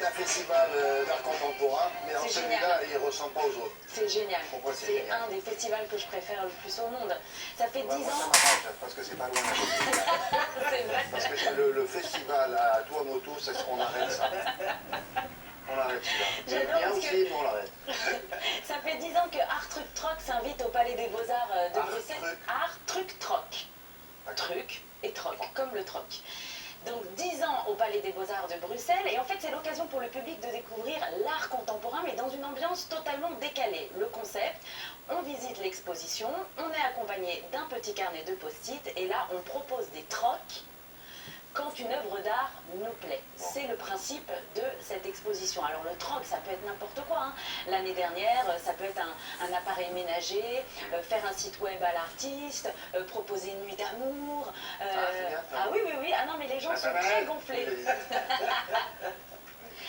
est un festival d'art contemporain, mais en celui-là, il ne ressemble pas aux autres. C'est génial. Pourquoi c'est C'est génial? un des festivals que je préfère le plus au monde. Ça fait 10 Moi, ans. ça m'arrange, parce que c'est pas loin. C'est vrai. Parce que le festival à Tuamotu, c'est ce qu'on arrête ça. On l'arrête celui-là. C'est bien aussi, mais on l'arrête. Ça fait 10 ans que Art Truc Troc s'invite au Palais des Beaux-Arts de Bruxelles. Art Truc Troc. Truc et troc, comme le troc. Donc 10 ans au Palais des Beaux-Arts de Bruxelles, et en fait c'est l'occasion pour le public de découvrir l'art contemporain, mais dans une ambiance totalement décalée. Le concept, on visite l'exposition, on est accompagné d'un petit carnet de post-it, et là on propose des trocs quand une œuvre d'art nous plaît. C'est le principe de cette exposition. Alors le troc, ça peut être n'importe quoi, hein. L'année dernière, ça peut être un appareil ménager, faire un site web à l'artiste, proposer une nuit d'amour. Ah oui, oui, oui. Ah non, mais les gens sont très gonflés.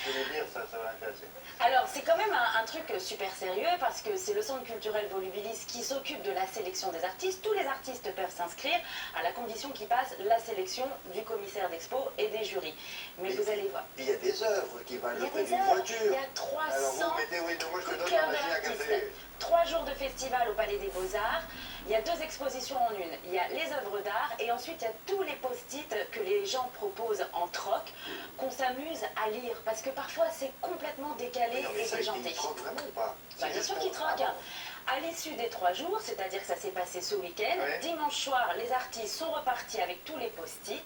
Je vais dire, ça va intéresser. Alors, c'est quand même un truc super sérieux parce que c'est le Centre culturel Volubilis qui s'occupe de la sélection des artistes. Tous les artistes peuvent s'inscrire à la condition qu'ils passent la sélection du commissaire d'expo et des jurys. Mais vous allez voir. Il y a des œuvres qui valent le prix des d'une œuvres. voiture. Il y a 300 Alors vous mettez, oui, moi je te donne cœurs la magie à d'artistes. café. 3 jours de festival au Palais des Beaux-Arts. Il y a 2 expositions en une. Il y a les œuvres d'art et ensuite il y a tous les post-it que les gens proposent en troc, qu'on s'amuse à lire. Parce que parfois c'est complètement décalé et déjanté. Ils troquent vraiment ou pas? Bah, bien sûr qu'ils troquent. À l'issue des 3 jours, c'est-à-dire que ça s'est passé ce week-end, dimanche soir, les artistes sont repartis avec tous les post-it.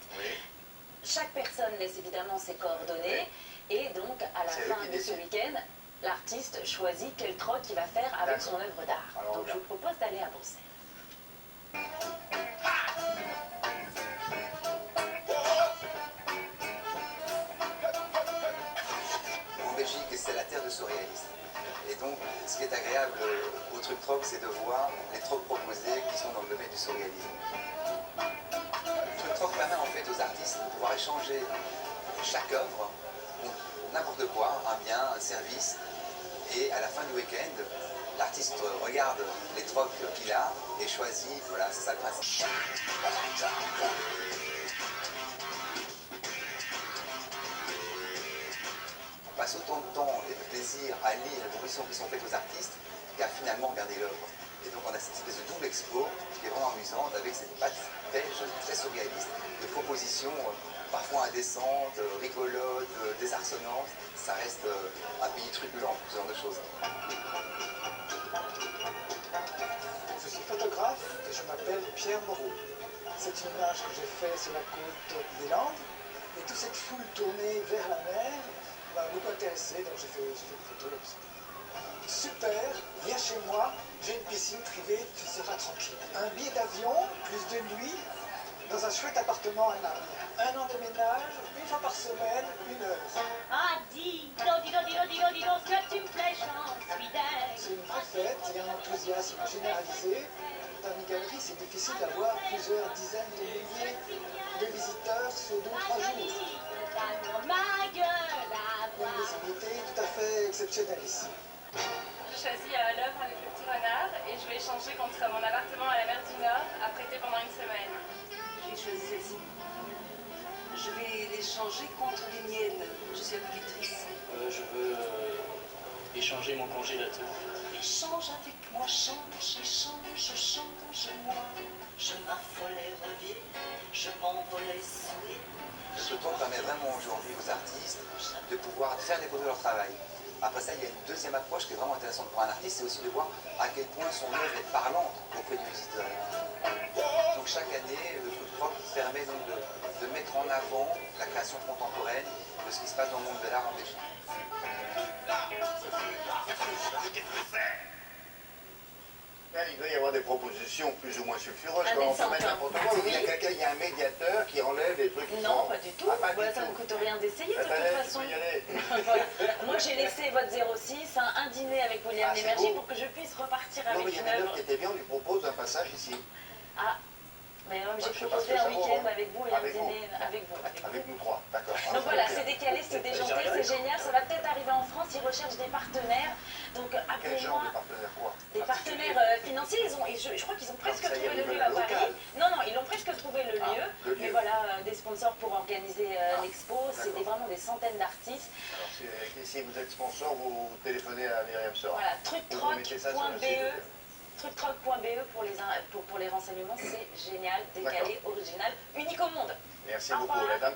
Chaque personne laisse évidemment ses coordonnées. Et donc, à la fin de ce week-end, l'artiste choisit quel troc il va faire avec son œuvre d'art. Donc, je vous propose d'aller à Bruxelles. En Belgique, c'est la terre de surréalistes. Et donc, ce qui est agréable au truc troc, c'est de voir les trocs proposés qui sont dans le domaine du surréalisme. Le truc troc permet en fait aux artistes de pouvoir échanger chaque œuvre pour n'importe quoi, un bien, un service. Et à la fin du week-end, l'artiste regarde les trocs qu'il a et choisit, voilà, c'est ça le principe. On passe autant de temps et de plaisir à lire les propositions qui sont faites aux artistes qu'à finalement regarder l'œuvre. Et donc on a cette espèce de double expo qui est vraiment amusante avec cette patte belge très surréaliste de propositions parfois indécentes, rigolotes, désarçonnantes. Ça reste un pays truculent pour ce genre de choses. Je suis photographe et je m'appelle Pierre Moreau. Cette image que j'ai faite sur la côte des Landes et toute cette foule tournée vers la mer m'a beaucoup intéressé, donc j'ai fait une photo là-dessus. Super, viens chez moi, j'ai une piscine privée, tu seras tranquille. Un billet d'avion, plus de nuit, dans un chouette appartement à Naples. 1 an de ménage, 1 fois par semaine, 1 heure. Ah, dis donc, ce que tu me fais, j'en suis dingue. C'est une vraie fête, il y a un enthousiasme généralisé. Dans une galerie, c'est difficile d'avoir plusieurs dizaines de milliers de visiteurs sur 2 ou 3 jours. Ma gueule à Une visibilité tout à fait exceptionnelle ici. J'ai choisi l'œuvre avec le petit renard et je vais échanger contre mon appartement à la mer du Nord à prêter pendant 1 semaine. J'ai choisi celle-ci. Je vais l'échanger contre les miennes. Je suis agricultrice. Je veux échanger mon congélateur. Échange avec moi, change, échange, change-moi. Je m'affolais revient, je m'envolais sourire. Ce temps permet vraiment aujourd'hui aux artistes de pouvoir faire découvrir leur travail. Après ça, il y a une deuxième approche qui est vraiment intéressante pour un artiste, c'est aussi de voir à quel point son œuvre est parlante auprès du visiteur. Donc chaque année, le truc troc permet donc de mettre en avant la création contemporaine de ce qui se passe dans le monde de l'art en Belgique. Il doit y avoir des propositions plus ou moins sulfureuses. Indécentes, On peut mettre n'importe quoi. oui. Il y a quelqu'un, il y a un médiateur qui enlève des trucs. Non, pas du tout. Ah, pas du Ça tout. ne coûte rien d'essayer de toute Tu façon. peux y aller. Voilà. Moi, j'ai laissé votre 06, un dîner avec William c'est Lémergie beau. pour que je puisse repartir Non, mais avec il y une en a d'autres œuvre. qui étaient bien, on lui propose un passage ici. Ah, mais j'ai je sais pas ce proposé que un ça vaut, week-end hein. avec vous et un Avec vous. dîner avec vous. Avec nous trois, d'accord. Donc voilà, c'est décalé, c'est déjanté, c'est génial. Ça va peut-être arriver en France. Ils recherchent des partenaires. Donc Quel genre de appelez-moi. partenaire quoi? Des partenaires financiers, je crois qu'ils ont presque ça y est, trouvé le ils lieu veulent à le Paris. local. Non, ils ont presque trouvé le lieu. le lieu. Mais voilà, des sponsors pour organiser l'expo. C'est vraiment des des centaines d'artistes. Alors, si vous êtes sponsor, vous téléphonez à Myriam Sora. Voilà, tructrock.be. Tructrock.be pour les renseignements, c'est génial, décalé, original, unique au monde. Merci Au beaucoup, revoir. la dame.